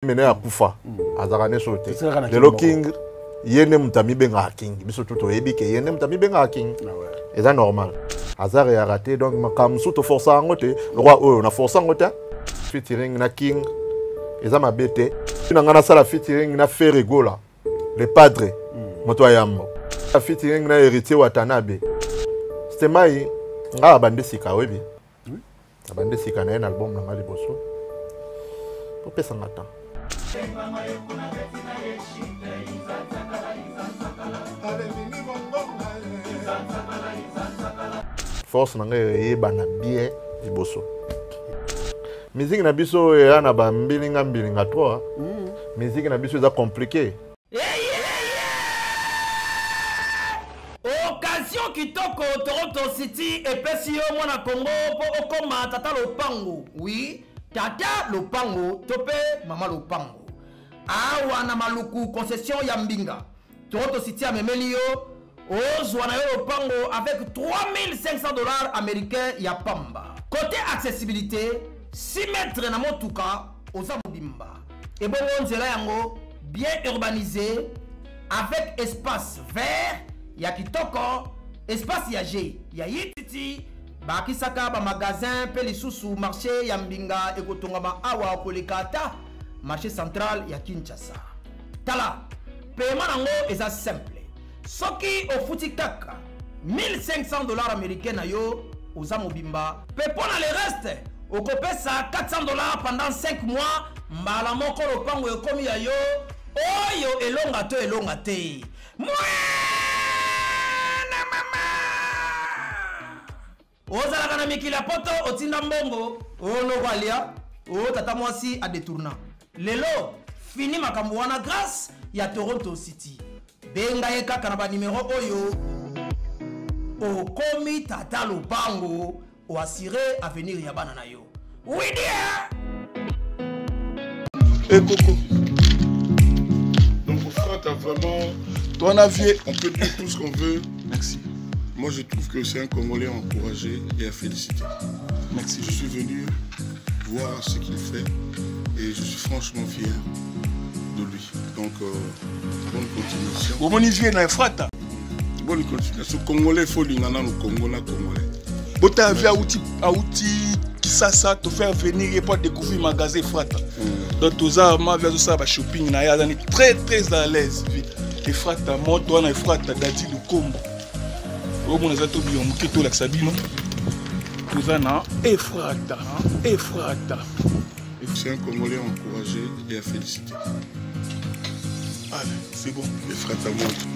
mene ya kufa azakane sote lelo king yene mutami benga king biso tuto ebike yene mutami benga king eza normal azare ya raté donc makamsu to força ngote roi oyo na força ngote featuring na king eza mabete nangana sala featuring na Ferregola le padre moto ayambo featuring na héritier Watanabe c'était mai nga bande sika webi bande sika na album na ngali boso pour pesa ngata force nanga yebana bien liboso musique na biso ya na ba mbilinga 3 musique na biso eza compliqué. Occasion kitoko Toronto City et pesi yo mwana Congo po okoma tata lopango. Oui, tata lopango tope mama lopango. Awa na maluku concession ya Mbinga. Toronto City amemeli yo ozwa na yo lopango avec $3,500 américains ya pamba. Côté accessibilité 6 mètres na motuka oza mobimba. Et bon nzela yango bien urbanisé avec espace vert ya kitoko, espace ya G ya yititi bakisaka ba magasin pe lisusu marché ya Mbinga ekotongama awa kolekata marché central ya Kinshasa. Tala paiement nango eza simple. Soki ofuti kaka $1,500 américains na yo oza mobimba. Pe pona le reste okopesa $400 pendant 5 mois mbala moko lopango ekomi ya yo oyo elonga to elonga te. Mwana mama ozalaka na mikila poto otinda mbongo ono kwalia o tata mwasi a détourna lelo fini makambo wana grâce ya Toronto City. Benga ye kaka na ba numéro oyo okomi tata lopango o assurer avenir ya bana na yo. Oui dia. Et Coco. Donc frère, t'as vraiment ton avis, on peut dire tout ce qu'on veut. Merci. Moi je trouve que c'est un Congolais à encourager et à féliciter. Merci. Je suis venu voir ce qu'il fait et je suis franchement fier de lui. Donc bonne continuation. Comment on y vient dans frata? Bonne continuation. Congolais, il faut l'ingana au Congo, la Congolais. Bota avis à outil qui ça te faire venir et pas découvrir le magasin frata. Donc tout ça, ma vie ça va shopping na ya est très très à l'aise. Et frata moto na frata dadi le combo. Au moins ça to bien mo kito la sabino. Tout ça na et frata. C'est un Congolais à encourager et à féliciter. Allez, c'est bon. Les frata montent.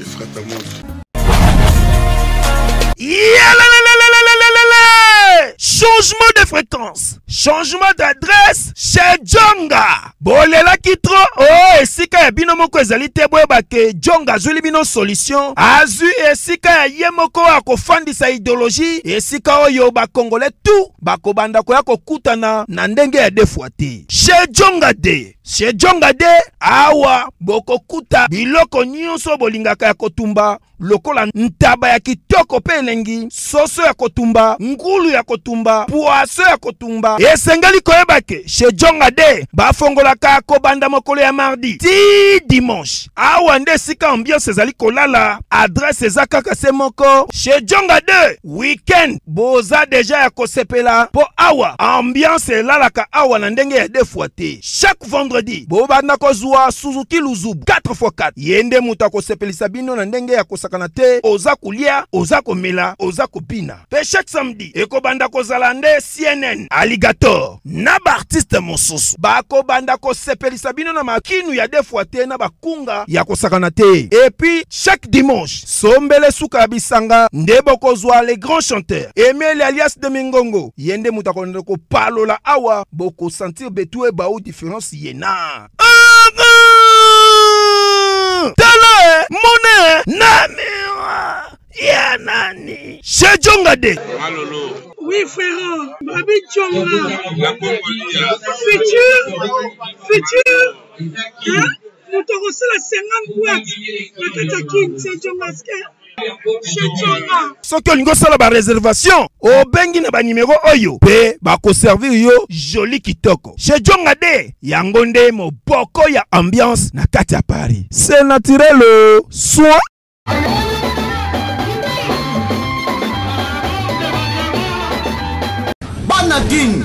Changement de fréquence, changement d'adresse chez Djonga. Bolela kitro, oh esika ya bino moko ezali te boyeba ke Djonga azuli bino solution. Azu esika ya ye moko akofandisa idéologie, esika oyo ba Congolais tout bakobanda koya kokutana na ndenge ya defwa te. Chez Djonga de awa bokokuta biloko nyonso bolingaka ya kotumba lokola ntaba ya kitoko pe elengi, soso ya kotumba, ngulu ya kotumba, poaso ya kotumba. Esengeli koyeba ke chez Djonga de bafongolaka kobanda mokolo ya mardi ti dimanche. Awa nde sika ambiance ezali kolala, adresse eza kaka se moko. Chez Djonga de weekend boza deja ya kosepela po awa ambiance elalaka awa na ndenge ya defwa te. Chaque vendredi bobanda kozwa Suzuki Luzubu 4x4 yende muta kosepelisa bino na ndenge ya kosakana te, oza kulia, oza komela, oza kopina. Pe chaque samedi ekobanda kozala nde CNN Alligator na ba artiste mosusu bakobanda kosepelisa bino na makinu ya defwa te na bakunga ya kosakana te. Et puis chaque dimanche sombele suka bisanga nde bokozwa les grands chanteurs Emile alias de Mingongo yende muta konde ko palola awa boko sentir betue ba ou différence yena. Tala mone namira ya nani chez Djonga de. Malolo. Oui frère, Babi Djonga. La Congolia. Futur. Hein? Nous te recevons la 50 boîtes. La Katakin, c'est Djonga. soki olingi osala bareservation obengi na banimero oyo mpe bakoservir yo joli kitoko chez Djonga de yango nde moboko ya ambiance na kati ya Paris. C'est naturel soin. Bana King,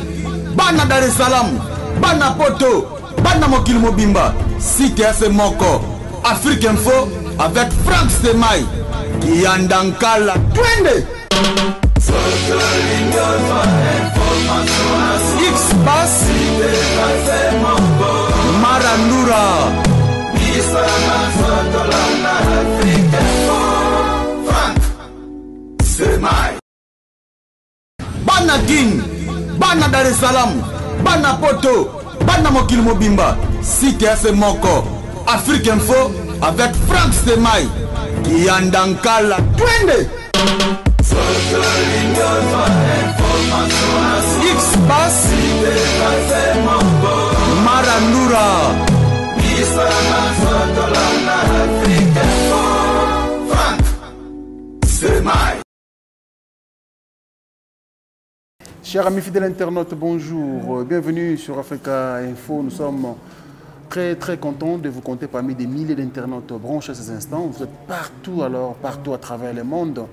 Bana Dar es Salaam, Bana Poto, Bana Mokil Mobimba, Cité Moko, Afrique Info avec Frank Stemai, Yandankala, Twende. X-Bass, Marandura, Frank Stemai. Bana King, Bana Dar es Salaam, Bana Poto, Bana Mokil Mobimba, Cité Moko, Afrique Info avec Frank Stemai, Yandankala, Twende. X-Bass, Marandura, Frank Stemai. Chers amis fidèles internautes, bonjour. Bienvenue sur Africa Info. Nous sommes très contents de vous compter parmi des milliers d'internautes branchés à ces instants. Vous êtes partout, alors partout à travers le monde.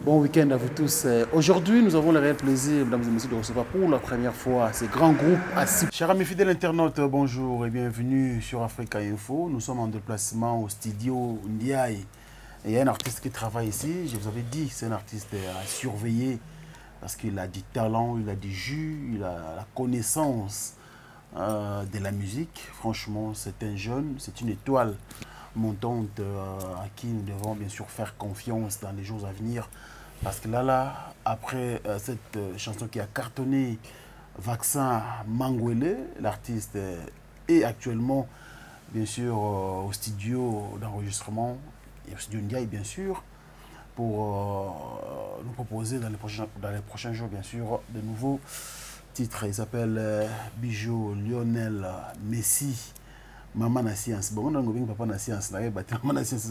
Bon week-end à vous tous. Aujourd'hui, nous avons le réel plaisir, mesdames et messieurs, de recevoir pour la première fois ces grands groupes assis. Chers amis fidèles internautes, bonjour et bienvenue sur Africa Info. Nous sommes en déplacement au studio Ndiaye. Et il y a un artiste qui travaille ici. Je vous avais dit, c'est un artiste à surveiller. Parce qu'il a du talent, il a du jus, il a la connaissance de la musique. Franchement, c'est un jeune, c'est une étoile montante à qui nous devons bien sûr faire confiance dans les jours à venir. Parce que là, après cette chanson qui a cartonné, Vaccin Mangwele, l'artiste est actuellement bien sûr au studio d'enregistrement, et au studio Ndiaye bien sûr, pour nous proposer dans les prochains jours, bien sûr, de nouveaux titres. Il s'appelle Bijou Lionel Messi, Maman na science. Bon, on a un papa na science, Maman na science,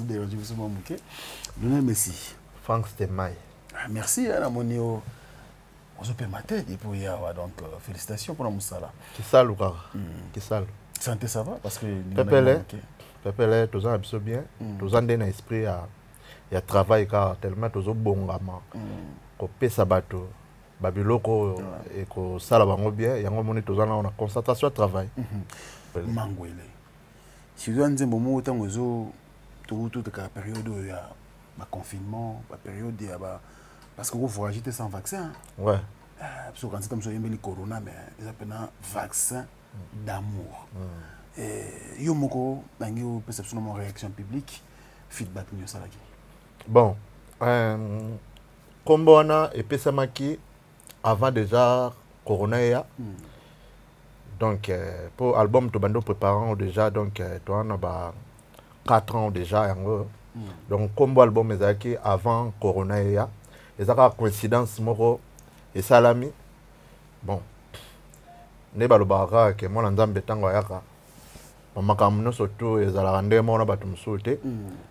Lionel Messi. Frank Stemai. Merci, à la monio. On se peut mater, et puis donc félicitations pour la Moussala. Qui sale ou pas? Qui sale. Santé, ça va? Parce que. Pepele, tous en bien, tous en d'un esprit à. Il y a travail car tellement tous au bon gamin ko pesa bato babiloko et ko sala bango bien yango moni tous on a concentration travail Mangwele si vous avez un moment où zo tout la période ya ba confinement ba période ya ba parce que vous voyagez sans vaccin ouais parce que quand c'est comme ça le corona mais ils appellent vaccin d'amour et yo moko bangi perception de réaction publique feedback nous ça là. Bon, comme on a et avant déjà Corona, donc pour l'album de Bando préparant déjà donc toi on a 4 ans déjà donc comme album est avant Corona et ça a coïncidence moro et salami bon ne balobara que mon nzambe tango yaka makamno surtout ezala ndé mona bato musote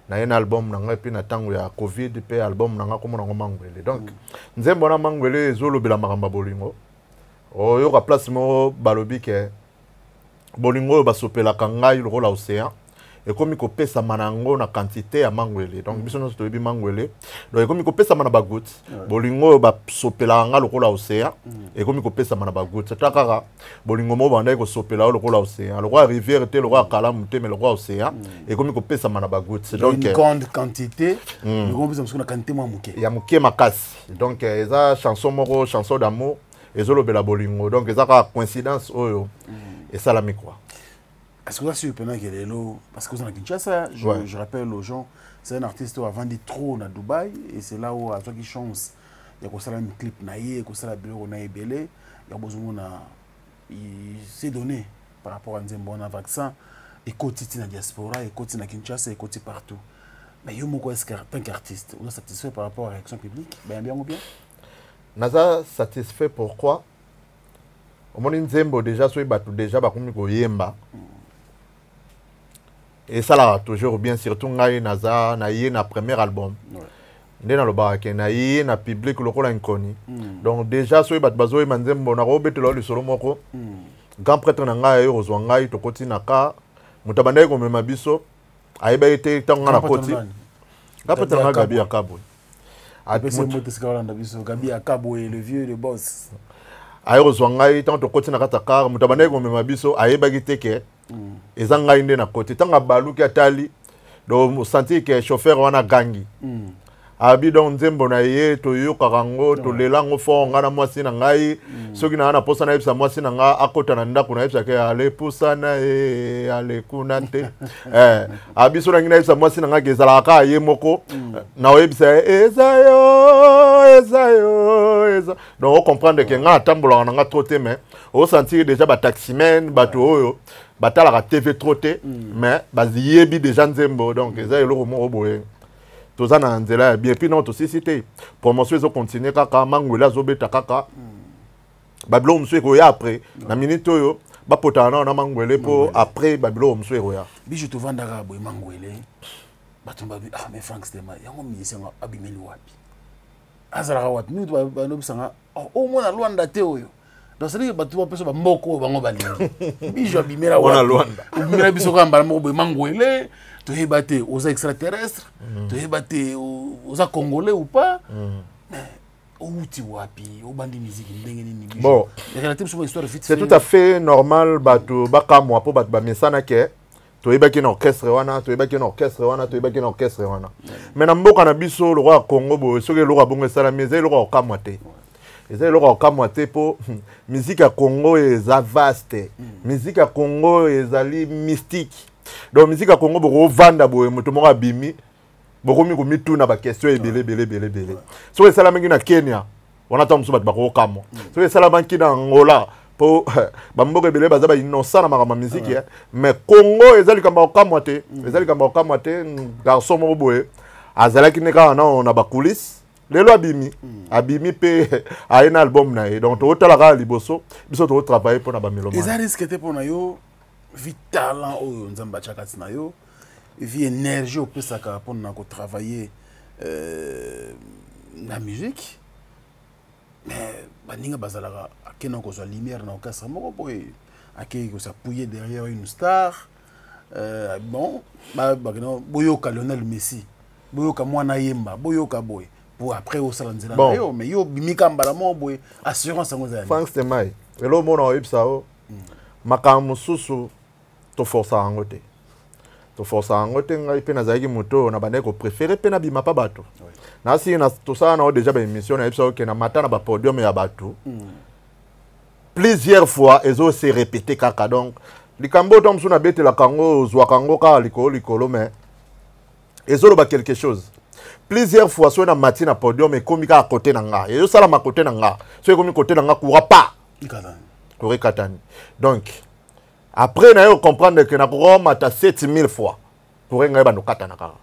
na un album na ngai pina tango ya covid pe album na nga komona Mangwele donc nzembo na Mangwele ezolobela makamba bolingo oyo ka place mo balobi ke bolingo basopela kangai lokola océan et comme ko pesa manango na quantité ya Mangwele donc biso no toyebi Mangwele donc comme ko pesa mana bagout bolingo basopela nga lokola océan et comme ko pesa mana bagout takaka bolingo mo banda ko sopela lokola océan lokola rivière te lokola kalamu te mais lokola océan et comme ko pesa mana bagout donc une grande quantité le gros besoin na quantité mo muke ya muke makasi donc eza chanson moko chanson d'amour ezolobela bolingo donc eza ka coïncidence oyo et ça la mi quoi. Est-ce que vous avez pendant qu'il est là parce que vous en avez Kinshasa, je rappelle aux gens, c'est un artiste qui a vendu trop à Dubaï et c'est là où à toi qui chance, il y a un clip naïe, il y a un bureau naïe belé, il y a besoin il s'est donné par rapport à un vaccin et côté na diaspora et côté na Kinshasa et côté partout. Mais yo moko est-ce qu'en tant qu'artiste, vous êtes satisfait par rapport à la réaction publique? Bien ou bien? Naza satisfait pourquoi? Au moment nzembo déjà soit batu déjà bakomi ko yemba. et ça là toujours bien surtout ngai naza na yé na premier album ndé na loba ke na yé na public lokola nkoni donc déjà soy bat bazo e manzembo na robetelo le solo moko grand prêtre na ngai ozwa ngai to koti na ka mutabandai ko mema biso ayeba ete tanga na koti ngapeta na Gabi Akabo Gabi Akabo le vieux le boss ayo zongai tant to koti na kataka mutabandai ko mema biso ayeba giteke ezanga inde na koti tanga baluki atali do senti que chauffeur wana gangi abi don nzembo na ye to yoka kango to lelango fo ngana mwasi na ngai soki na ana posa na ipsa mwasi na nga akota na ndako na ipsa ke ale pusana ale kunante abi so na ngina ipsa mwasi na nga gezala ka ye moko na websa ezayo donc on comprendre que nga tambola na nga troté mais on sentir déjà ba taximen bato oyo batala ka TV troté mais baziyebi déjà nzembo donc ezayo lo mo boye toza na nzela bien puis non to cité promotion zo continuer kaka mangwela zo beta kaka babilo mswe ko ya après na minute oyo ba potana na mangwele po après babilo mswe ko ya biju to vanda ka boy mangwele batumba bi mais Frank Stema yango miyese nga abimeli wapi azara wapi mi to ba no bisanga o mona Luanda te oyo donc c'est que batu ba peso ba mboko bango balingi biju abimela wapi wana Luanda ubimela biso ka mbala moko boy mangwele tu es battu aux extraterrestres, tu es battu aux congolais ou pas, mais où tu vois puis au bandi musique bon, c'est tout à fait normal batu baka moi pour batu bamesana ke tu es baki na orchestre wana, tu es baki na orchestre wana, tu es baki na orchestre wana. Mais na mboka na biso le roi Congo bo soki le roi bongo sala meze le roi kamwate. Eza le roi kamwate po musique à Congo est vaste. Musique à Congo est ali mystique. Donc musique à Congo boko vanda boye moto moko abimi boko mi ko mituna ba question ebele so esala mingi na Kenya on attend muso bat bako kamo so esala banki na Angola po ba mboka ebele baza ba innocent na makama musique mais Congo ezali kamba kamo te garçon moko boye azala ki neka na ba coulisses lelo abimi pe a un album na e donc to tala ka liboso biso to travailler pour na ba meloma ezali risque te pour na yo vi talent oyo nzamba chakati na yo vi énergie au pesa ka pour na ko travailler la musique mais baninga bazalaka akena ko so lumière na okasa moko boy akei ko s'appuyer derrière une star bon bakeno boyoka Lionel Messi boyoka mwana yemba boyoka boy pour après au salanzela bon. Yo mais yo bimika mbala mo boy assurance ngozali Frank Stema elo mona oyipsao makamu susu to força angote ngai pe nazaki moto na bande ko préférer pe na bima pa bato na si na to ça na déjà ba émission na episode ke na mata na ba podium ya bato plusieurs fois ezo se répéter kaka donc likambo tom suna bete la kango zwa kango ka likolo mais ezo lo ba quelque chose plusieurs fois so na mati na podium e komika à côté na nga ezo sala ma côté na nga so e komi côté na nga coura pas Corée Katani donc après na yo comprendre que na Rome ata 7000 fois pour nga ba no katana kaka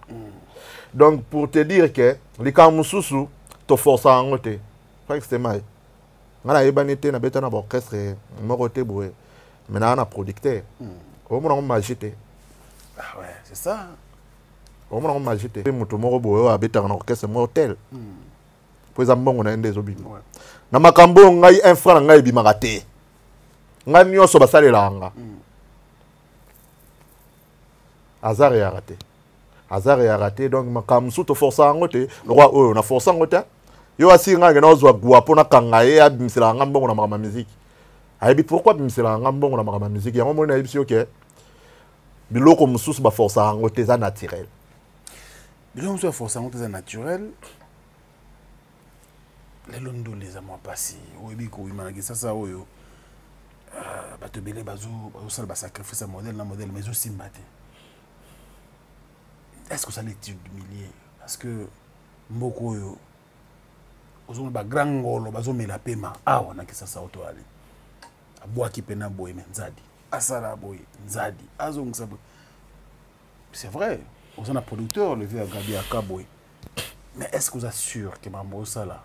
donc pour te dire que likambo susu to force angote Frank Stema ngana yebanité na beta na orchestre moko te boye maintenant na producteur au moins on magité ah ouais c'est ça au moins on magité mutu moko boye a beta na orchestre mo hotel pour za mbongo na ndezo bibi na makambo ngai un frère ngai bimaka te ngai nyonso basalela nga Azar ya raté donc makambo suto força angote le roi oyo na força angote yo asinga ngena ozwa guapo na kangaye abimisela nga mbongo na makama musique ayebi pourquoi bimisela nga mbongo na makama musique yango mona yebisi oke biloko mususu ba força angote za naturel biloko mususu força angote za naturel lelo ndo les amours passés oyebi ko imanaki sasa oyo bato bele bazo sala ba sacrifice modèle na modèle mais aussi mbate. Est-ce que ça l'est humilié parce que mboko yo ozo ba grand ngolo bazo mela pema awa na kisa sa auto ali abwa kipena boy menzadi asara boy nzadi azongisa boy c'est vrai on a producteur le vieux Gabi Akabo mais est-ce que vous assure que mambo ça là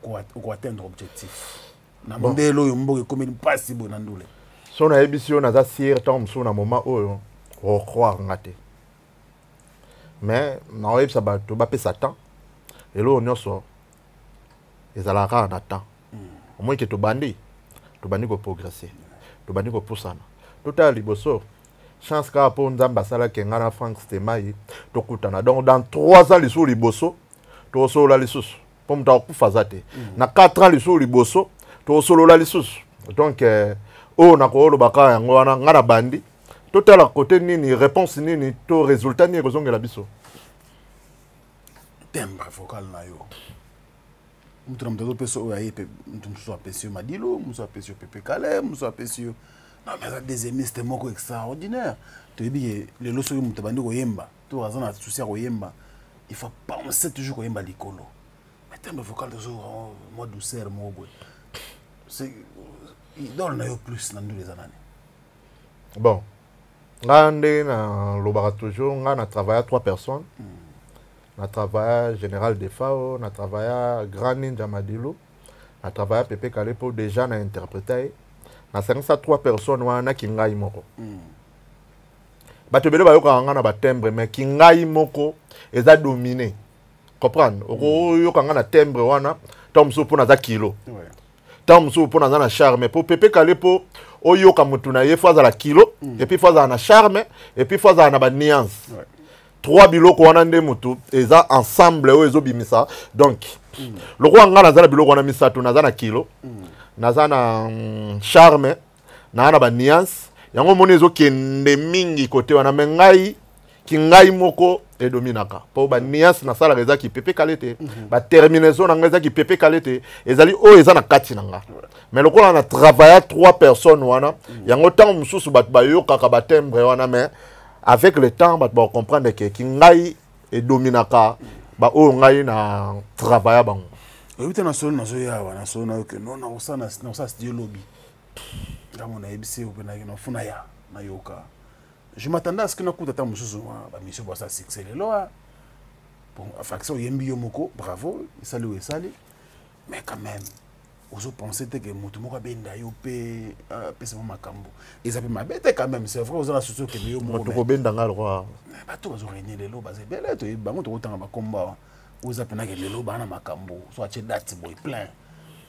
on atteindre objectif na ndelo yo mboke comme possible na ndule so na ebisio na za sir tom so na moment oyo croire ngate mais na oyebisa bato bapesa temps eloko nyonso ezalaka na temps omoi ke tobandi koprogresse tobandi kopusana totala liboso chance kaka mpo nzambe asalaki nga na Frank Stemai tokutana donc dans 3 ans lisusu liboso tokosolola lisusu mpo moto akufa aza te na 4 ans lisusu liboso tokosolola lisusu donc oyo nakoolobaka yango wana nga na bandi totala kote nini réponse nini to résultat nini ekozongela biso timbre vocal na yo mutu na mutu azopeso oyo aye mutu mosusu apesi yo Madilo mosusu apesi yo Pepe Kale mosusu apesi yo non mais aza deuxiémiste moko extraordinaire toyebi ke lelo soki moto abandi koyemba to aza na souci ya koyemba il faut penser toujours koyemba likolo mais timbre vocal tozo mwa douceur moko boye c'est idole na yo plus na ndule eza nani bon nga nde na lobaka toujours nga na travailla 3 personnes na travailla Général Defao na travailla Grand Ninja Madilo na travailla Pepe Kale po déjà na interprété na sangisa 3 personnes wana kingai moko bato ebele bayokaka nga na batembre mais kingai moko eza dominé comprendre okoyoka nga na tembre wana ntango mosusu mpo naza kilo ntango mosusu mpo naza na charme po Pepe Kale po oyoka motu na ye fo azala kilo epuis fo azala na charme epuis fo azala na banuance 3 biloko wana nde motu eza ensemble oyo ezobimisa donc lokola nga naza na biloko wana misato naza na kilo naza na charme naza na banuance yango moni ezokende mingi kote wana me ngai kingai moko edominaka mpo banuance nasalaka ezaki Pepe Kale te baterminaison na ngai ezaki Pepe Kale te ezali oyo eza na kati na nga mais lokola na travailla 3 personnes wana yango ntango mosusu bato bayokaka batembre wana mais avec le temps bato bakomprendre ke kingai edominaka baoyo ngai na travailla bango oyebi te na solo nazoyawa na solo nayo ke no nakosala studio lobi ntango nayebisi yo mpe nafuna ya nayoka je m'attendais à ce que nakuta ta mosusu bamission basa succès lelo bon faction oyembi yo moko bravo esali oyo esali mais quand même ozo penser que motu moko abenda yo mpe apesa mo makambo eza mpe mabe te quand même c'est vrai oza na susu okende yo moko moto kobenda nga lokwa bato bazorenie lelo baza ebele toyebi bango tokotanga bakomba oza mpe nake lelo bana makambo so atie date boye plein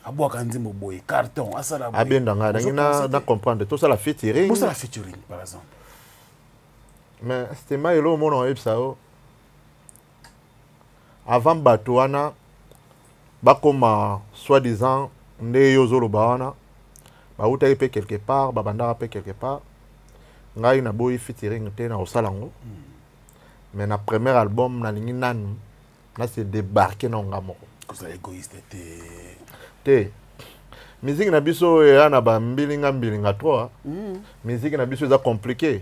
abwaka nzembo boye carton asala boye abenda nga nangi na comprendre tosala featuring bosala featuring par exemple mais Stemai elo omona oyebisa yo avant bato wana bakoma soi-disant nde yo ozoloba wana bautaki mpe quelque part babandaka mpe quelque part ngai naboyi featuring te na kosala yango mais na premier album nalingi nanu nase débarke na nga moko kozala égoïste te musique na biso eya na bambilinga 3 musique na biso eza compliqué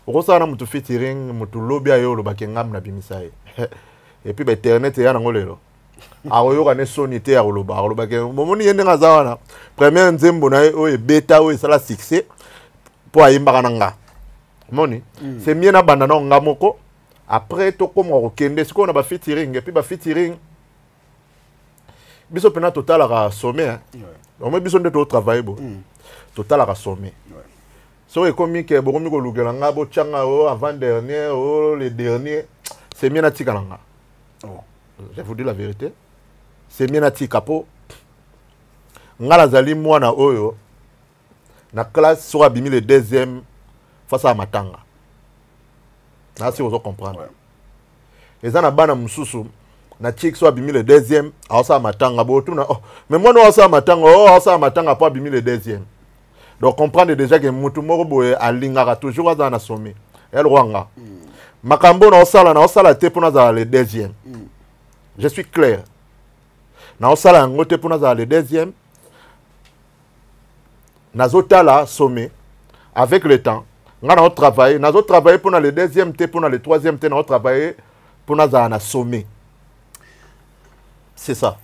okosala na motu featuring motu lobi ayo olobaki ngam na bimisa ye epuis bainternet eya nango lelo akoyoka ne soni te akolobaki momoni ye ndenge aza wana première nzembo na ye oyo ebeta oyo esala succès mpo ayimbaka na nga moni c'est mie na banda na nga moko après tokoma kokende sikoyo na bafeaturing epuis bafeaturing biso mpena totalaka sommet omoi biso nde totravaille bo totalaka sommet soki ekomi ke bokomi kolukela nga botyanga o avant dernier o le dernier c'est mie natika na nga je vous dis la vérité c'est mie natika mpo nga nazali mwana oyo na classe soki abimi le deuxième face à matanga nasi ozo comprendre eza na bana mosusu na chik so abimi le deuxième aosala matanga botuna mais mwana aosala matanga aosala matanga mpo abimi le deuxième donc comprendre déjà que mutu moko boye alingaka toujours aza na sommet elwanga makambo na osala te pour nazala le deuxième je suis clair na osala yango te pour nazala le deuxième nazotala sommet avec le temps nga na travailler pour na le deuxième te pour na le troisième te na travailler pour nazala na sommet c'est ça.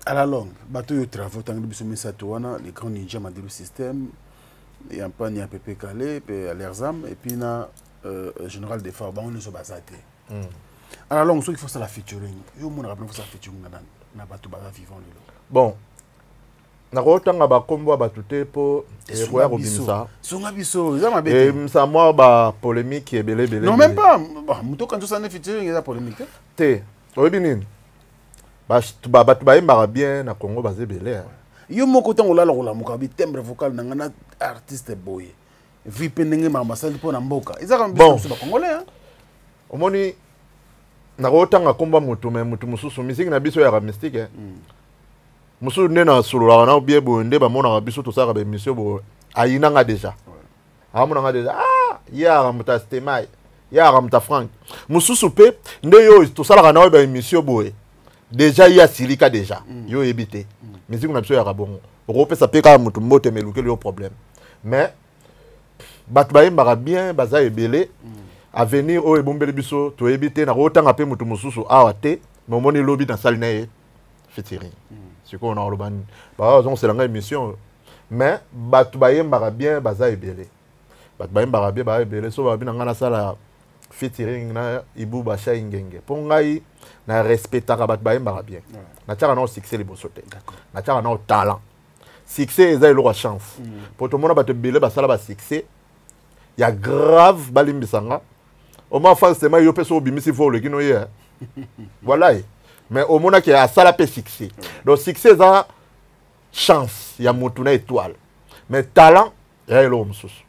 À la longue, bateau yo travaux tant que biso misato wana les grands ninja Madilo système et en pan ya Pepe Kale pe Alerzam et puis na général des Far on so basate. À la longue, il faut ça la featuring. Yo mon rappel faut ça featuring na bateau baza vivant lelo. Bon. nakotanga bakombo batute po ekoya kobimisa songa biso za mabe et msa moi ba polémique ebele belé non même pas muto kanzo sana featuring eza polémique te oyebi nini bato bayembaka bien na Congo baze belé yo moko ntango olala kolamuka bitembre vocal na nga na artiste boye vi mpe ndenge mambasali mpo na mboka ezaka biso bakongolais omoni nakotanga komba mutu me mutu mosusu misiki na biso yaka mystique mosusu nde nasololaka na bie boye nde bamonaka biso tosalaka baémission boye ayinanga déjà amonanga déjà yaka moto ya Stemai yaka moto ya Frank mosusu mpe nde yo tosalaka na oyo baémission boye déjà ya silika déjà yo yebi te misiki na biso yaka bongo okopesa mpe kaka motu mbote melukeli yo problème mais bato bayembaka bien baza ebele avenir oyo ebombeli biso toyebi te nakotanga mpe motu mosusu awa te me omoni lobi nasali na ye featuring sikoyo nakoloba nini bazongosela ngai émission mais bato bayembaka bien baza ebele bato bayembaka bien baza ebele so babi na ngai nasala featuring na Ibu Bashai Ngenge mpo ngai na respectaka bato bayembaka bien natiaka nao succès liboso te natiaka nao talent succès eza eloko ya chance mpo tomona bato ebele basala basuccès ya grave balimbisanga oma forcément yo peso obimisi fo le kino ye voilà mais au mona ki asala pe succès donc succès eza chance ya mutu na étoile mais talent ya eloko mosusu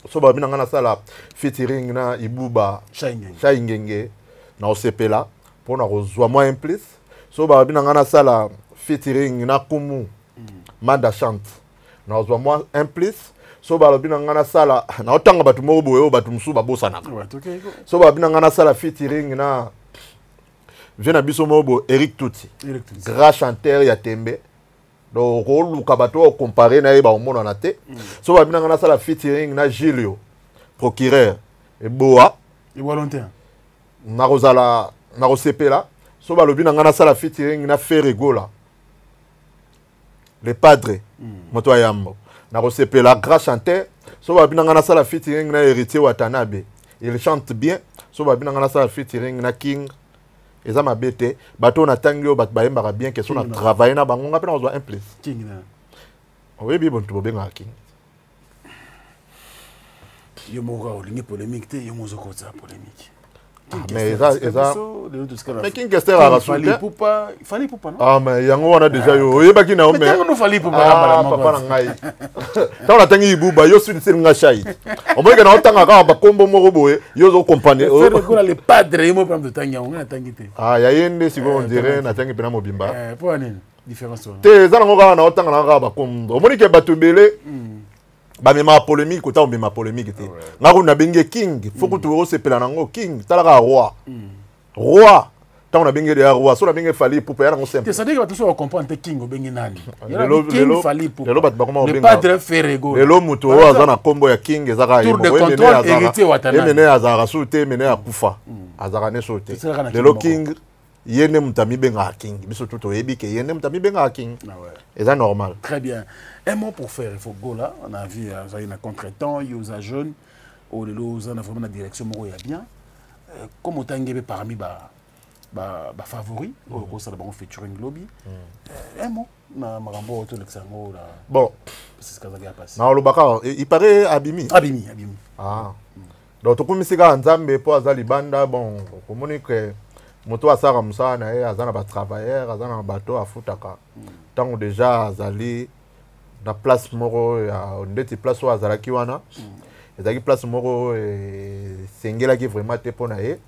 so babi na nga nasala featuring na Ibuba Shai Ngenge na osepela mpo na kozwa mwa un plus so babi na nga nasala featuring na Kumu Manda chante na kozwa mwa un plus so balobi na nga nasala na otanga bato moko boye oyo bato mosusu babosanaka so babi na nga nasala featuring na vie na biso moko boye Eric Tuti grand chanteur ya tembe donc okoluka bato oyo compare na ye baomonana te so babi na nga nasala featuring na Gilio procureur eboa nakozala nakosepela so balobi na nga nasala featuring na Ferregola le padre moto ya yambo nakosepela grand chanteur so babi na nga nasala featuring na Héritier Watanabe il chante bien so babi na nga nasala featuring na King eza mabe te bato natangi oyo bato bayembaka bien ke so na travaille na bango nga mpe nakozwa un plus oyebi bontu bobengaka King yo moko olingi polémique te yo mozokotisa polémique mais mais King Kester a fali pupa non ah mais yango wana déjà yo oyebaki na yo mais no fali pupa papa na ngai tant na tangi Ibuba yo sudi singa shai omoyeka na otanga ka bakombo moko boye yo zo compagnie faire le padre yo mo pam de tangi on na tangi te ya yende siko on dirait na tangi pena mobimba pour nini différence te za nango ka na otanga na ka bakombo omoni ke batumbele bamema polémique kota omema polémique te ngako na benge King faut que tu osepela nango King talaka roi tant na benge de roi so na benge fali pupa ya nango simple c'est-à-dire que tu sois comprendre King obengi nani lelo fali pupa lelo bat bakoma obenga le padre Ferrego lelo mutu oyo aza na kombo ya King ezaka tour de contrôle héritier Watanabe emene azaka so te emene akufa azaka ne so te lelo King yene mutami benga King biso tout oyebi ke yene mutami benga King eza normal. Très bien. Un mot pour faire, il faut go là. On a vu, il y a un contre-temps, il y a un jeune, il y a vraiment la direction, il y a bien. Comme autant il y a parmi les favoris, au sein de la featuring lobby. Un mot, bon, il paraît Abimi. Abimi. Ah. Donc, tu peux me Nzambe pour Azali Banda, bon, communique. Moto asara musana e azana ba travailleur azana bato afutaka tango déjà azali na place moko ya ndeti place wa azalaki wana ezaki place moko sengela ki vraiment te pona e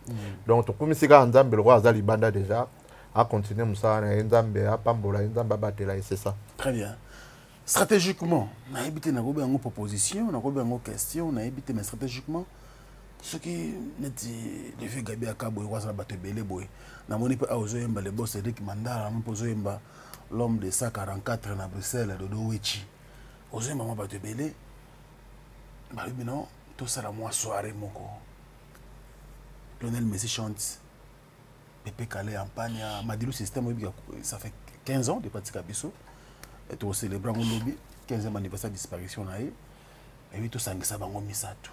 donc tokumisika Nzambe le azali banda déjà a continuer musana e Nzambe a pambola Nzambe batela et c'est ça. Très bien. Stratégiquement na éviter na gobe en proposition na gobe en question na éviter mais stratégiquement ce qui n'est le fait Gabi Akabo et Wasa Batebele Boy. Na moni pe Aozoyemba le boss Eric Mandala, mon Pozoyemba l'homme de 144 à Bruxelles de Dowechi. Ozoyemba ma Batebele. Bah lui non, tout ça la moi soirée moko. Lionel Messi chante. Pepe Calais en Pagna, Madilu système ça fait 15 ans de Patika Bisso. Et tout célébrant au lobby 15e anniversaire de disparition là et puis tout ça ça bango misato.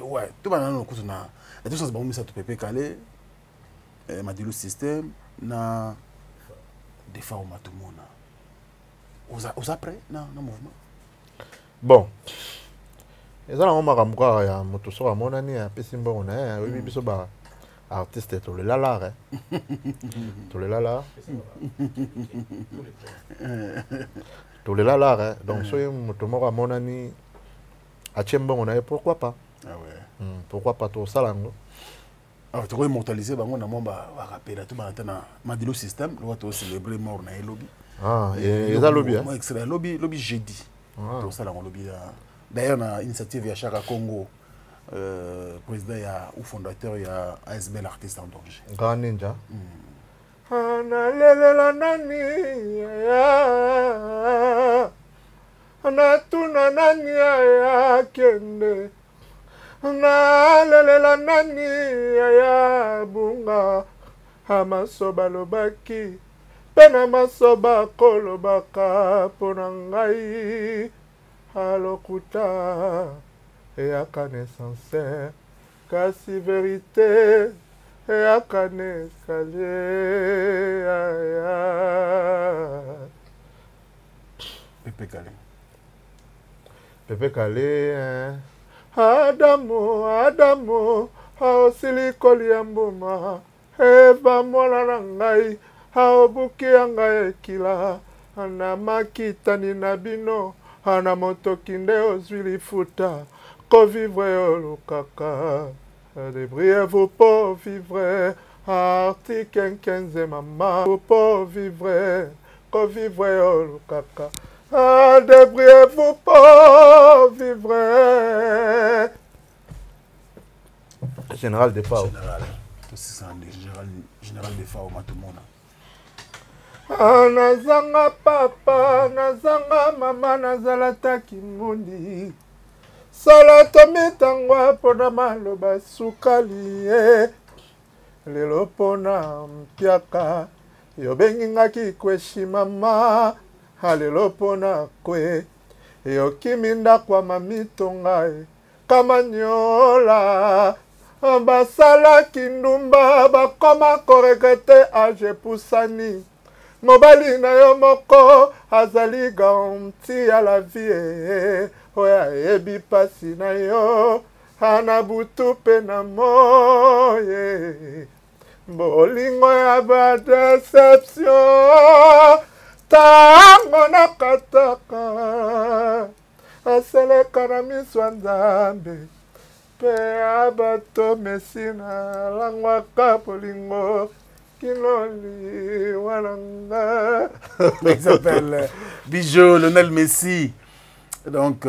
Ouais, tout le monde a tout ça, c'est tout Pepe Calais, Madilu système, na des fois au matumona. Aux après, non, mouvement. Bon. Et ça, on m'a ramené à Motoso à mon année, à Pessimbo, on a oui, biso ba artiste, tout le lala, tout le lala. Tout le lala, donc, soyez Motomora à mon année, à Tchembo, on a pourquoi pas? Ah ouais. Pourquoi pas tout ça, là? Alors, tu vas immortaliser, on a mon rappel à tout le temps, Madilo système, le tu célébrer mort dans le lobby. Ah, et ça lobby, hein? Moi, excellent, lobby jeudi. Tout ça, là, on lobby. D'ailleurs, on a une initiative à Chaka Congo, président ou fondateur, il y a ASBL Artiste en danger. Grand Ninja. Analela nani ya anatuna nani ya kende analela nani ya bunga amasoba lobaki pena masoba kolobaka pona ngai alokuta eyakane sincère kasi vérité eyakane escalier Pepe Kale Adamu aosili koli ya mbuma eva mwana na ngai aobuki ya ngai ekila na makitani na bino ana motoki nde ozwi lifuta kovivre olukaka Débriez-vous pour vivre, article 15 maman, vous pour vivre, au kaka. Débriez-vous pour vivre. Général de Fao. Général de Fao, Matumona. Nazanga papa, nazanga mama, nazalata kimundi. Sala tomitangwa pona maloba sukali lelo pona mpiaka yobengingaki kweshi mama halelo pona kwe yokiminda kwa mamito ngai kamanyola basala kindumba bakoma korekete age pusani mobali na yo moko azali garanti ya la vie oya ebi pasi na yo ana butu pe na moye bolingo ya badeception tango nakataka aseleka na miso ya nzambe mpe abato mesina langwaka bolingo kinoli walanga. Il s'appelle Bijou Lionel Messi. Donc,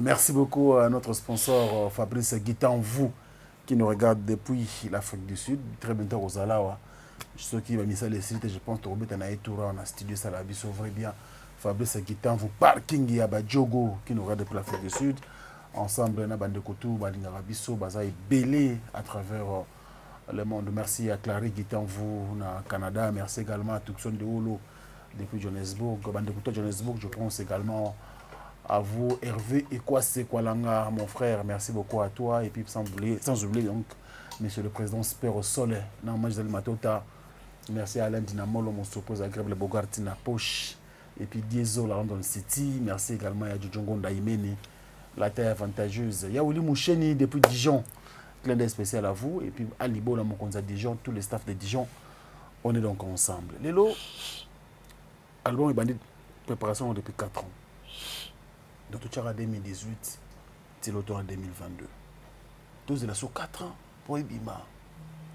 merci beaucoup à notre sponsor Fabrice Guitanvou qui nous regarde depuis l'Afrique du Sud. Très bientôt aux Alawa. Ceux qui vont mis ça les sites, je pense que Robert en a étouré en studio Salabi sauverait bien. Fabrice Guitanvou, parking Yaba Djogo qui nous regarde depuis l'Afrique du Sud. Ensemble, on a Bande Koutou, Badingara Bisso, Bazaï Belé à travers le monde. Merci à Clary Guitanvou au Canada. Merci également à Tucson de Holo depuis Johannesburg. Bande Koutou Johannesburg, je pense également à vous, Hervé Ekwase Kwalanga, mon frère, merci beaucoup à toi. Et puis sans oublier donc, monsieur le président Spero Sole, Matota, merci à Alain Dinamolo, mon surprise agréable Bogartina Poche, et puis Diesel, la London City, merci également à Djongo Ndaimene, la terre avantageuse. Yaouli Moucheni depuis Dijon, clin d'œil spécial à vous, et puis Alibo, la Mokonza Dijon, tous les staffs de Dijon, on est donc ensemble. Lélo, album est bandit de préparation depuis 4 ans. Donc, tu as 2018, c'est l'automne 2022. Tous les 4 ans pour Ibima.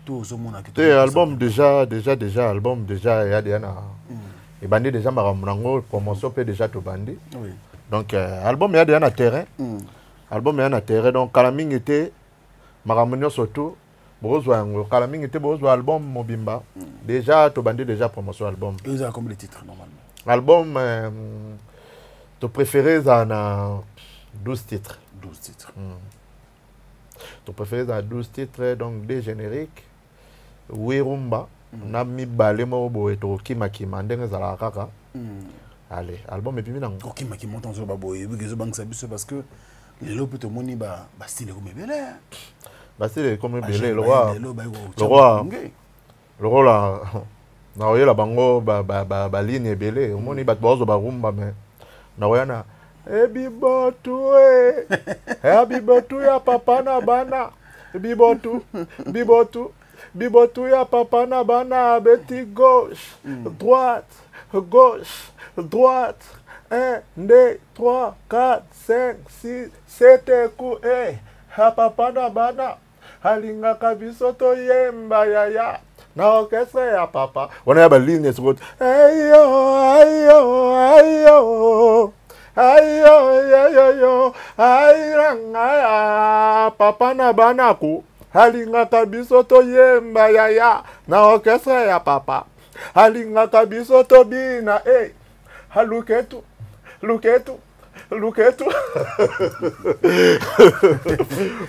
Tous au monde qui album déjà, album déjà, il y a des et bandit déjà, ma promotion peut déjà tout bandit. Oui. Donc, album il y a des terrain. Album il y a terrain. Donc, Kalaming était, ma surtout, Kalaming était beau album Mobimba. Déjà, tout bandit déjà promotion album. Ils ont comme les titres normalement. Album. Ton préféré, ça a 12 titres. 12 titres. Ton préféré, ça a 12 titres, donc des génériques. Wirumba. Nami Balemo Boeto Kimakima, Ndenge Zalakaka. Allez, album et puis maintenant. Kimakima monte en Zobaboy, parce que les lobes de Moni, Bastille comme Belé. Bastille comme Belé, le roi. Le roi là. na oyela bango ba ligne belé omoni bat bozo ba rumba mais na oyana bibotu bibotu ya papa na bana bibotu ya papa na bana beti gauche droite 1 2 3 4 5 6 7 ku ya papa na bana alingaka biso toyemba yaya na orchestre ya papa wana ya baline sokoti ayo airanga papa na banaku alingaka biso toyemba yaya na orchestre ya papa alingaka biso tobina aluketu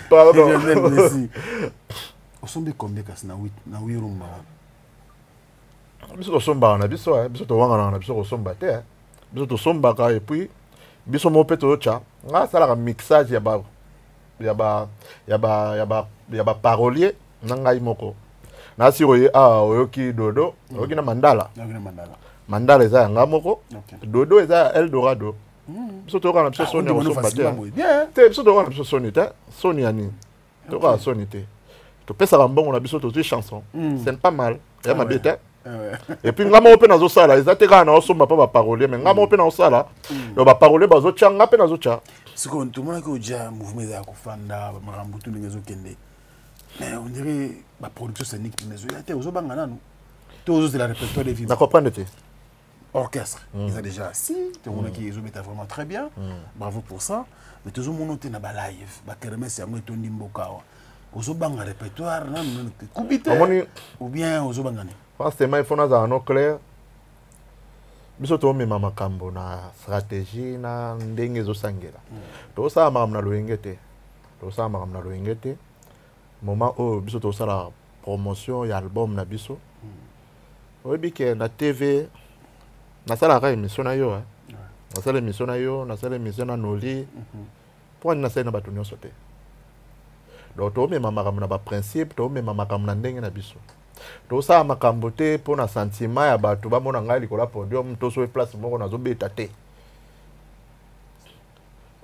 pardon osombi combien kasi na 8 rumba biso tosomba na biso biso towanga na biso kosomba te biso tosombaka et puis biso mo pe tocha nga sala mixage ya ba parolier na ngai moko na siroye oyoki dodo oyoki na mandala eza yanga moko dodo eza Eldorado biso toyoka na biso soni kosomba te biso toyoka na biso soni te soni ya nini toyoka soni te topesaka mbongo na biso tozwi chanson c'est pas mal ya mabe te et puis nga moko mpe nazosala eza te kaka na osomba mpa baparolier mais nga moko mpe naosala yo baparolier bazotya nga mpe nazotya sikoyo tomonaki odia mouvement eza ya kofanda makambo tu ndenge ezokende mais on dirait baproduction scénique mpena ezoya te ozobanga nanu te ozozela répertoire de vie na comprendre te orchestre eza déjà assis tomonaki ezobeta vraiment très bien bravo pour ça mais tozomona te na balive bakermese yango etondi mboka awa ozobanga répertoire nanu kubi te ou bien ozobanga nini forcément il faut nazala no clair biso tomema makambo na stratégie na ndenge ezosangela tosala makambo na loyenge te moment oyo biso tosala promotion ya album na biso oyebi ke na tv nasalaka émission na yo nasala émission na yo nasala émission na Noli mpo ani nasali na bato nyonso te donc tomema makambo na baprincipe tomema makambo na ndenge na biso tosala makambo te mpo na sentiment ya bato bamona ngai likolo ya podium tosoye place moko nazobeta te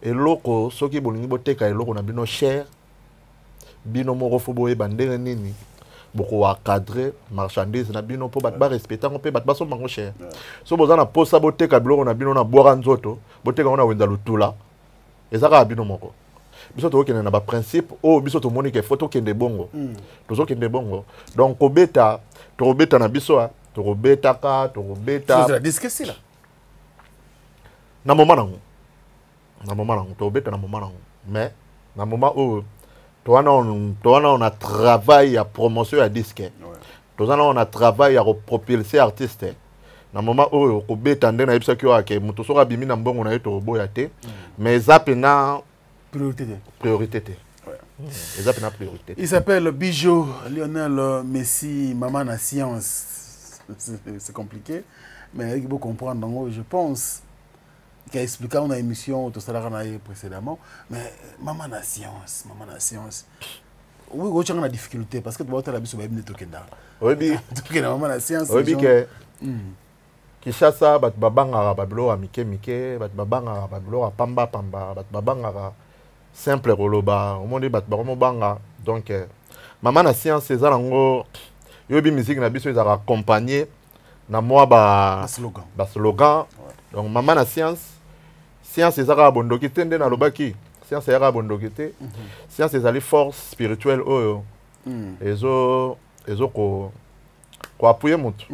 eloko soki bolingi boteka eloko na bino cher bino moko fo boyeba ndenge nini bokoencadre marchandise na bino mpo bato barespecte yango mpe bato basomba yango cher so boza na posa boteka biloko na bino na bwaka nzoto boteka yango na wenza lutula eza kaka bino moko biso tokokende na baprincipe oyo biso tomoni ke fo tokende bongo tozokende bongo donc tokobeta na biso tokobeta na moma nango tokobeta na moma nango mais na moma oyo towana on a travail ya promotion ya disque tozana on a travail ya propulser artiste na moment oyo kobeta nde na yebisaki yo ake moto soki abimi na mbongo na ye toboya te mais eza pena priorité te eza pena priorité. Il s'appelle Bijou Lionel Messi Maman na Science. C'est compliqué mais il faut comprendre donc je pense qui a expliqué dans l'émission tout ça précédemment mais Maman na Science oui on a des difficultés parce que tu vois la biso ba ibne tokenda oui bi tokenda Maman na Science oui bi ke Kishasa bat babanga bablo amike bat babanga bablo pamba bat babanga simple roloba au monde bat baromo banga donc Maman na Science c'est ça ngo yo bi musique na biso ezaka accompagner na moi ba slogan donc Maman na Science ezaka bondoki tende na lobaki science ezaka bondoki te science ezali force spirituelle oyo ezo ko appuyer mutu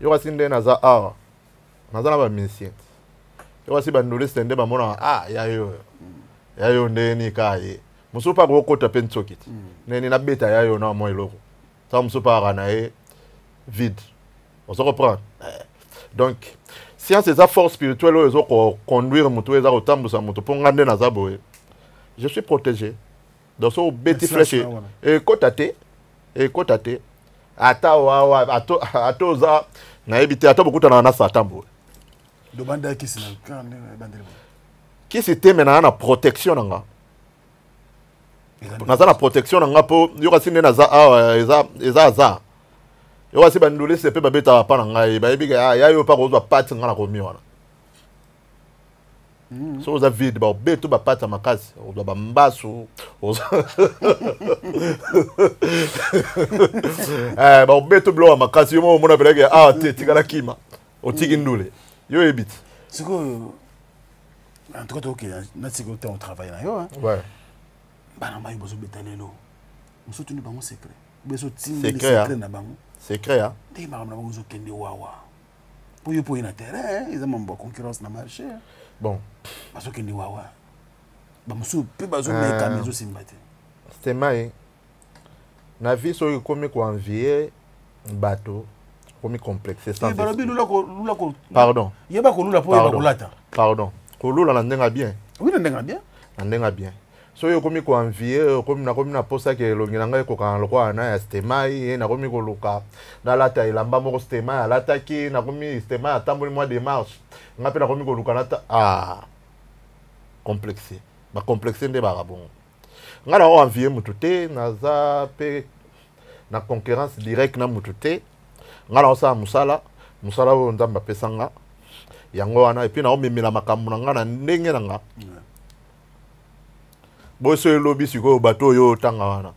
yo kasi nde naza awa naza na ba musicien yo kasi bandole stende ba mona yayo ndeni kaye musupa ko kota pentsokit neni na beta yayo na mo eloko ça musupa kana e vide on se reprend donc science eza force spirituelle oyo ezoko conduire mutu eza kotambusa mutu po ngande na zaboye je suis protégé donc so beti flèche et kotate ata wa atoza na ebité ata bokutana na satambo do banda kisi na kande bandele kisi te mena na protection nanga naza na protection nanga po yo kasi nde naza eza yo wasi bandule sepe babeta pa na ngai ba yebi ya yo pa ko zo pati ngana ko mi wana so oza vide ba beto ba pata makasi ozo ba mbasu ozo ba beto blo makasi yo mo mona belege te tikala kima otiki ndule yo ebit siko en tout cas OK na siko on travaille na yo hein ouais bana mai bozo betalelo musutu ni bango secret beso timbe secret na bango secret hein te ba na bango zo kende wawa pour yo pour na terrain ils ont une concurrence na marché bon bazo kende wawa ba musu pe bazo meka mezo simbate c'était mai na vie so comme ko envier bateau comme complexe sans pardon yeba ko lula po yeba ko lata pardon ko lula na ndenga bien oui na ndenga bien na ndenga bien so yo komi ko envier comme na posa ke longi nanga ko kan lokwa na ya stemai na komi ko luka na lata ilamba moko stemai alata ki na komi stemai atamboli mois de mars ngape na komi ko luka nata complexe ba complexe nde ba rabon ngala o envier mututé na za pe na concurrence direct na mututé ngala osa musala o nzamba pesanga yango wana et puis na o memela makambo na ngana ndenge na nga boso elobi siko bato yo tanga wana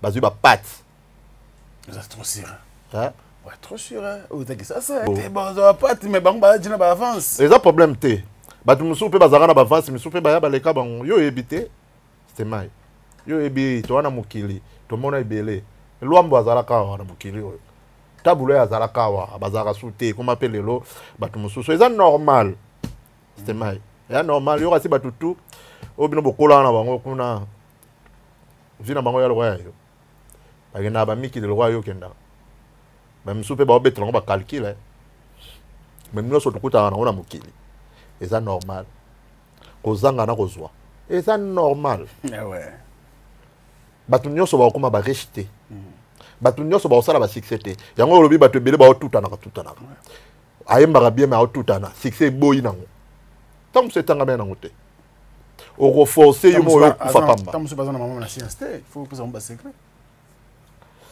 bazui ba pat c'est trop sûr hein ouais trop sûr hein o taki ça te bazo pat mais bango ba dina ba avance les problème te bato musu pe bazaka na ba avance musu pe ba ya baleka bango yo ebité c'était mai yo ebi to wana mukili to mona ibele lwambo azalaka wana mukili oyo tabulo ya azalaka wa bazaka sute comme appelelo bato musu so eza normal c'était mai ya normal yo kasi bato tout obino bokola na bango kuna vina bango ya lo yo bagenda ba miki de lo yo kenda ba msupe ba obetra ngo ba calcule même no so tukuta na ona mukili eza normal kozanga na kozwa eza normal ouais bato nyonso ba okoma ba rejeter bato nyonso ba osala ba succès te yango lobi bato ebele ba otutana ayembaka bien ma otutana succès boyi nango tant que c'est tanga bien nango te au renforcer yo mo kufa pamba tant que pas na maman na science te il faut poser un secret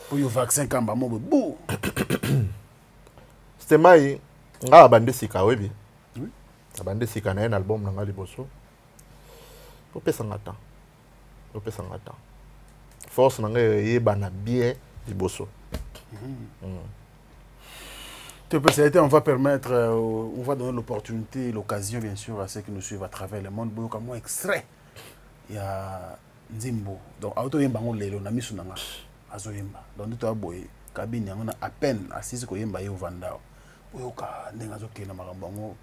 pour yo vaccin kamba mo bu c'était mai nga bande sika webi oui bande sika na un album na nga liboso po pesa ngata force na nga yebana bien liboso on va permettre, on va donner l'opportunité, l'occasion bien sûr à ceux qui nous suivent à travers le monde. Comme extrait, il y a Nzimbo. Donc, auto yemba on lelo na misu nanga azo yemba. Donc, tout aboy cabine on a à peine assise ko yemba yo vanda. Oyoka ndenga zo kena makambo.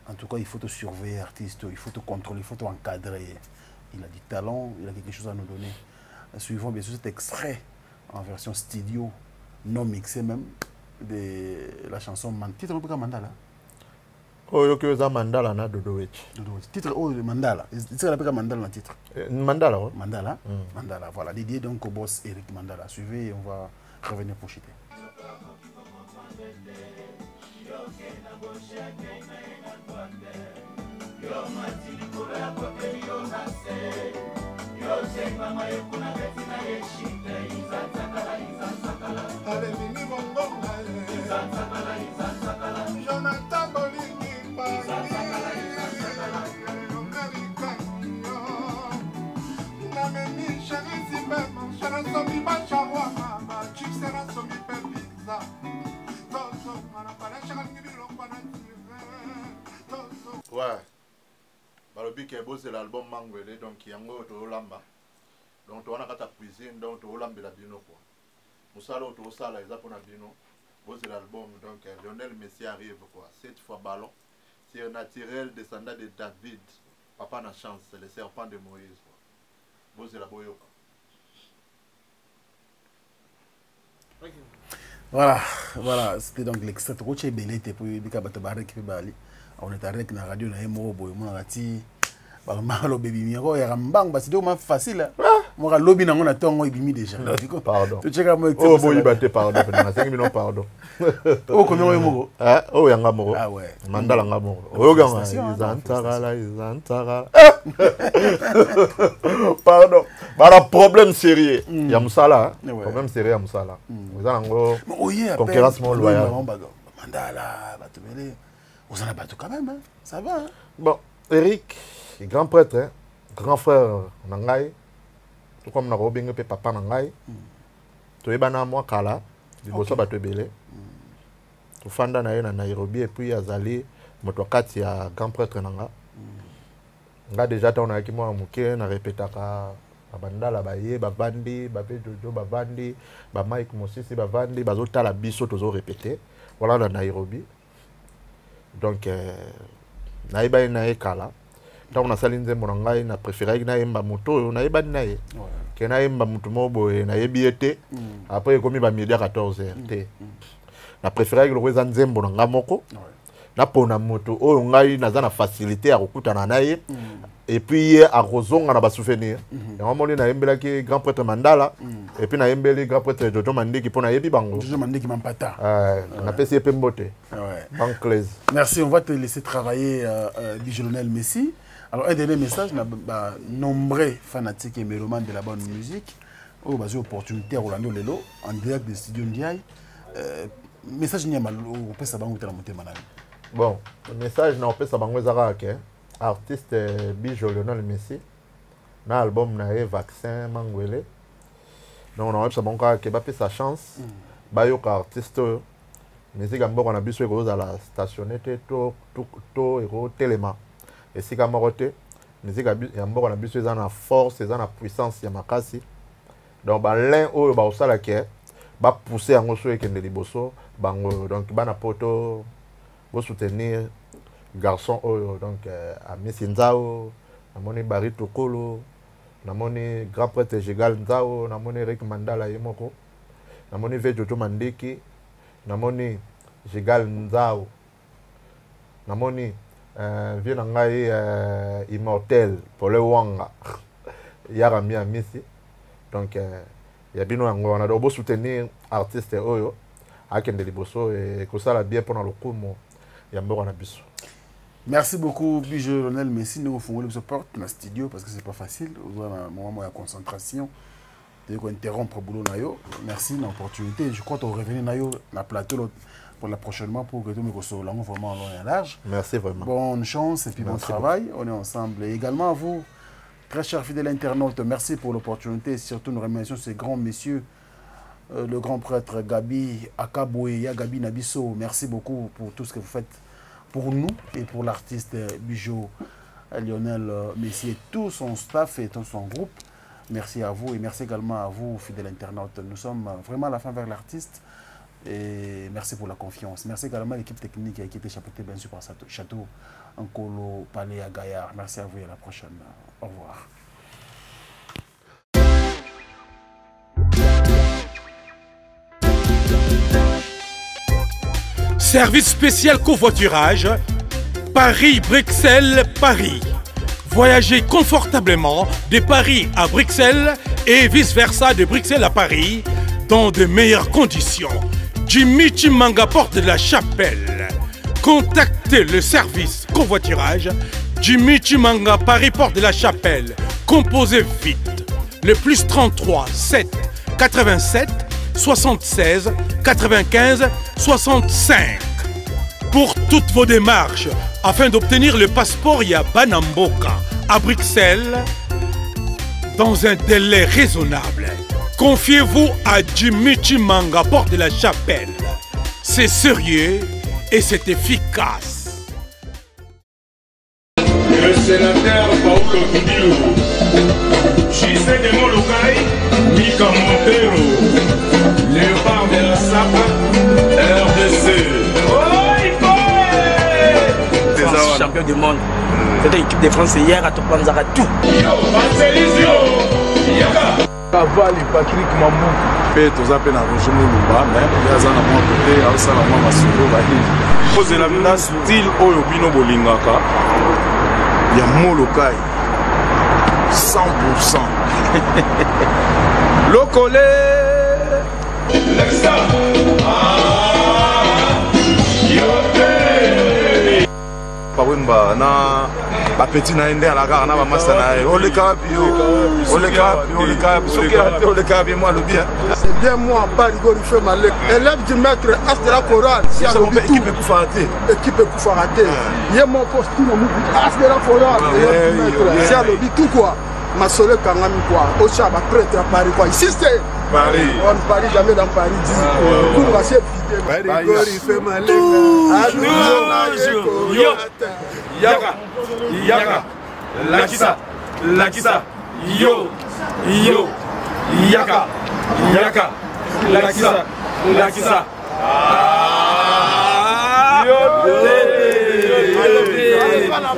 En tout cas, il faut te surveiller artiste, il faut te contrôler, il faut te encadrer. Il a du talent, il a quelque chose à nous donner. Suivons bien sûr cet extrait en version studio, non mixé même. De la chanson titre de Mandala. Oh yo que za Mandala na Dodowechi. Titre Mandala. C'est la Mandala na titre. Mandala. Mandala. Mandala. Voilà, dédié donc au boss Eric Mandala. Suivez, on va revenir pour chiter. Jonathan Bolingi Nameni chéri si même Chéri somi bachawa mama Chip sera somi pe pizza Toto manapala chéri ngibilo kwa na Toto ouais balobi ke bo c'est l'album Mangwele donc yango to lamba donc to wana kata cuisine donc to lambela bino quoi musala to sala eza pona bino bo c'est l'album donc Lionel Messi arrive quoi cette fois ballon c'est naturel descendant de David papa na chance c'est le serpent de Moïse quoi bo c'est la boyoka. Voilà, c'était donc l'extrait. Roche Belete pour Bika Batabarek Bali. On est avec la radio na Emo Boy Monati. Malo baby miro ya rambang basi do ma facile. Moi lobby na ngona tongo ibimi déjà. Pardon. Tu check moi. Oh boy baté pardon, na 5 millions pardon. Oh comment est moko? Oh yanga moko. Ah ouais. Mandala nga moko. Oh ganga izantara. Pardon. Voilà, problème sérieux. Il y a Moussala. Problème sérieux à Moussala. Vous avez une concurrence loyale. Mandala, Batumele. Vous en avez battu quand même, hein? Ça va. Hein? Bon, Eric, grand prêtre, hein? Grand frère Nangai. Tout comme nous avons papa Nangai. Tu es bana moi Kala. Tu es battu belé. Tu fanda na Nairobi et puis Azali. Motokati ya grand prêtre Nanga. Nga déjà on a qui moi muke na répétaka Bandala baye bavandi babe Jojo bavandi ba Mike Mosisi bavandi bazota la biso tozo répéter voilà na Nairobi donc naïba na ekala donc na salinze monangai na préféré na yemba moto na yeba na ye ke na yemba mutu mobo na yebiete après komi ba midi à 14h té na préféré le reza nzembo na moko na pona moto oyo ngai naza na facilité à kokutana na ye et puis à Rozonga na ba souvenir et on moni na yembela ki grand prêtre Mandala et puis na yembeli grand prêtre Jojo Mandiki pona yebi bango Jojo Mandiki mampata on a pc pembote anglaise. Merci, on va te laisser travailler Bijolonel Messi. Alors un dernier message na nombreux fanatiques et mélomanes de la bonne musique au bas opportunité à Rolando Lelo en direct des studios Ndiaye message ni mal au pesa bango tela motema na. Bon, le message na pesa bango ezaka ke artiste Bijolonel Messi na album na vaccin mangwele donc on a pesa bango ke ba pesa chance ba yo ka artiste musique amboko na biso ko za la stationné to ero telema et si ka morote musique amboko na biso za na force za na puissance ya makasi donc ba l'un o ba osala ke ba pousser yango so ekende liboso bango donc bana poto pour soutenir garçon donc à Messinzao namoni Barito Kolo namoni grand prêtre Jigal Nzao namoni Eric Mandala yemoko namoni Jojo Mandiki namoni Jigal Nzao namoni vieux nangai immortel pour le Wanga Yarami Amisi donc yabino yango on a dobo soutenir artiste oyo akende liboso et que ça la bien pendant le coup mo yambo na biso. Merci beaucoup Bijolonel Messi nous font le support dans le studio parce que c'est pas facile on a un moment de concentration de interrompre boulot nayo. Merci l'opportunité je crois qu'on revenir nayo na plateau pour la prochainement pour que tout me console vraiment long et large. Merci vraiment. Bonne chance et puis bon travail, on est ensemble et également à vous très chers fidèles internautes, merci pour l'opportunité et surtout nous remercions ces grands messieurs le grand prêtre Gabi Akaboué, Gabi Nabiso, merci beaucoup pour tout ce que vous faites pour nous et pour l'artiste Bijo Lionel Messi et tout son staff et tout son groupe. Merci à vous et merci également à vous, fidèles internautes. Nous sommes vraiment à la fin vers l'artiste et merci pour la confiance. Merci également à l'équipe technique qui a été chapeautée bien sûr par Château Nkolo Palais à Gaillard. Merci à vous et à la prochaine. Au revoir. Service spécial covoiturage, Paris-Bruxelles-Paris. Voyagez confortablement de Paris à Bruxelles et vice-versa de Bruxelles à Paris dans de meilleures conditions. Jimmy Chimanga, porte de la Chapelle. Contactez le service covoiturage Jimmy Chimanga, Paris, porte de la Chapelle. Composez vite. Le plus 33 7 87 76 95 65. Pour toutes vos démarches, afin d'obtenir le passeport Yabanamboka à Bruxelles, dans un délai raisonnable, confiez-vous à Jimmy Chimanga, porte de la Chapelle. C'est sérieux et c'est efficace. Le sénateur Paulo Kidilou, Gisèle de Molokai, Mika Montero, Léopard de la Sapa, RDC. Champion du monde. C'était l'équipe de France hier à Topanzara tout. Cavali Patrick Mamou. Fait aux appels à Roger Moulumba, mais il y a un moment côté, à Salama Masolo, Bahil. Posez la menace, style Oyobino Bolingaka. Il y a Molokai. 100%. Locolé. Lexa. Pawemba na bapeti na ye nde alaka na bamasa na ye oleka wapi soki ate oleka wapi mo alobi c'est bien moi Barigori fait malek élève du maître as de la chorale si alobi tout équipe ekufaka te ye mon poste no mu as de la chorale élève du maître si alobi tout quoi masole kangami quoi au chat ba prêtre à Paris quoi ici c'est Paris on ne parie jamais dans Paris dit pour passer Barigori fait malek yo Yaka Lakisa yo Yaka Lakisa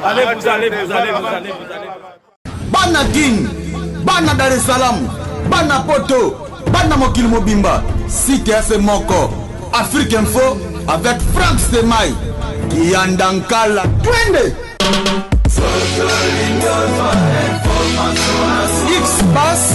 allez Bana King, Bana Dar es Salaam, Bana Poto, Bana Mokil Mobimba, CTF Moko, Afrique Info avec Franck Semaï, Yandankala, Twende. X-Bass,